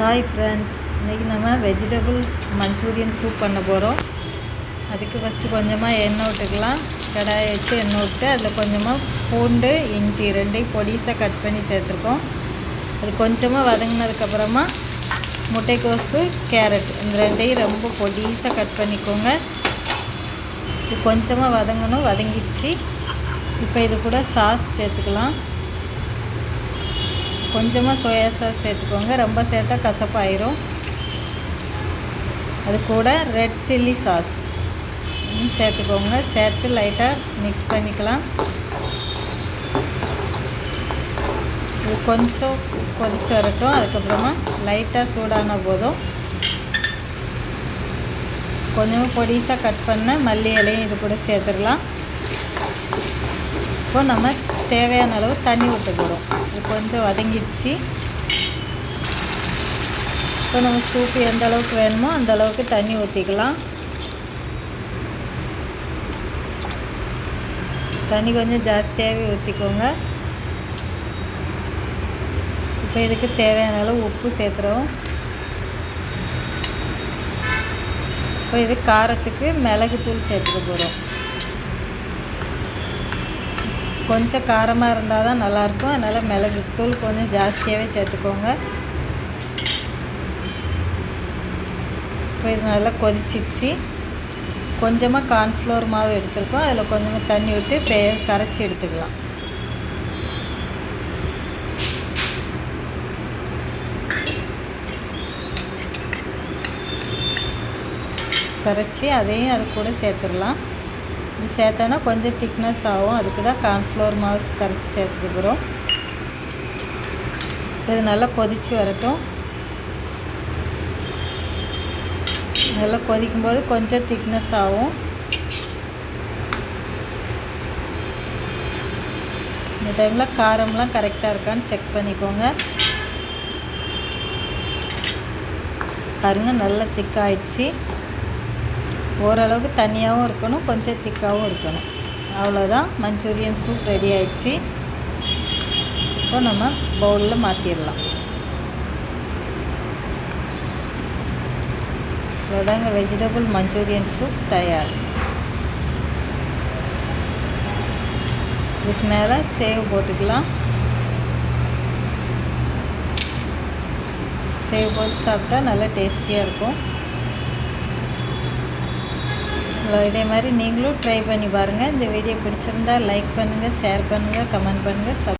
Hi friends, இன்றைக்கி நம்ம vegetable Manchurian soup பண்ண போகிறோம். அதுக்கு ஃபஸ்ட்டு கொஞ்சமாக எண்ணெய் விட்டுக்கலாம். கடாயை வச்சு எண்ணெய் விட்டு அதில் கொஞ்சமாக பூண்டு, இஞ்சி ரெண்டையும் பொடிசாக கட் பண்ணி சேர்த்துருக்கோம். அது கொஞ்சமாக வதங்கினதுக்கப்புறமா முட்டைக்கோசு, கேரட் இந்த ரெண்டையும் ரொம்ப பொடிசாக கட் பண்ணிக்கோங்க. இது கொஞ்சமாக வதங்கணும். வதங்கிடுச்சு. இப்போ இது கூட சாஸ் சேர்த்துக்கலாம். கொஞ்சமாக சோயா சாஸ் சேர்த்துக்கோங்க. ரொம்ப சேர்த்தா கசப்பாயிரும். அது கூட ரெட் சில்லி சாஸ் சேர்த்துக்கோங்க. சேர்த்து லைட்டாக மிக்ஸ் பண்ணிக்கலாம். இது கொஞ்சம் கொதிச்சு வரட்டும். அதுக்கப்புறமா லைட்டாக சூடான போதும் கொஞ்சமாக பொடிசாக கட் பண்ண மல்லி இலையும் இது கூட சேர்த்துடலாம். இப்போ நம்ம தேவையான அளவு தண்ணி ஊற்றிக்கிறோம். இது கொஞ்சம் வதங்கிடுச்சு. இப்போ நம்ம சூப்பு எந்த அளவுக்கு வேணுமோ அந்த அளவுக்கு தண்ணி ஊற்றிக்கலாம். தண்ணி கொஞ்சம் ஜாஸ்தியாகவே ஊற்றிக்கோங்க. இப்போ இதுக்கு தேவையான அளவு உப்பு சேர்த்துறோம். இப்போ இது காரத்துக்கு மிளகுத்தூள் சேர்த்துக்க போகிறோம். கொஞ்சம் காரமாக இருந்தால் தான் நல்லாயிருக்கும். அதனால் மிளகுத்தூள் கொஞ்சம் ஜாஸ்தியாகவே சேர்த்துக்கோங்க. இப்போ இது நல்லா கொதிச்சிச்சு. கொஞ்சமாக கார்ன்ஃப்ளவர் மாவு எடுத்துருக்கோம். அதில் கொஞ்சமாக தண்ணி விட்டு கரைச்சி எடுத்துக்கலாம். கரைச்சி அதையும் அது கூட சேர்த்துடலாம். இது சேர்த்தோன்னா கொஞ்சம் திக்னஸ் ஆகும். அதுக்கு தான் கார்ன்ஃப்ளவர் மாவு கரைச்சி சேர்த்துக்கிறோம். இது நல்லா கொதித்து வரட்டும். நல்லா கொதிக்கும்போது கொஞ்சம் திக்னஸ் ஆகும். இந்த டைமில் காரம்லாம் கரெக்டாக இருக்கான்னு செக் பண்ணிக்கோங்க. பாருங்கள், நல்லா திக்காயிடுச்சு. ஓரளவுக்கு தண்ணியாகவும் இருக்கணும், கொஞ்சம் திக்காகவும் இருக்கணும். அவ்வளோதான், மஞ்சூரியன் சூப் ரெடி ஆயிடுச்சு. இப்போ நம்ம பவுலில் மாற்றிடலாம். அவ்வளோதாங்க, வெஜிடபிள் மஞ்சூரியன் சூப் தயார். இதுக்கு மேலே சேவ் போட்டுக்கலாம். சேவ் போட்டு சாப்பிட்டா நல்லா டேஸ்டியாக இருக்கும். இதே மாதிரி நீங்களும் ட்ரை பண்ணி பாருங்கள். இந்த வீடியோ பிடிச்சிருந்தால் லைக் பண்ணுங்கள், ஷேர் பண்ணுங்கள், கமெண்ட் பண்ணுங்கள்.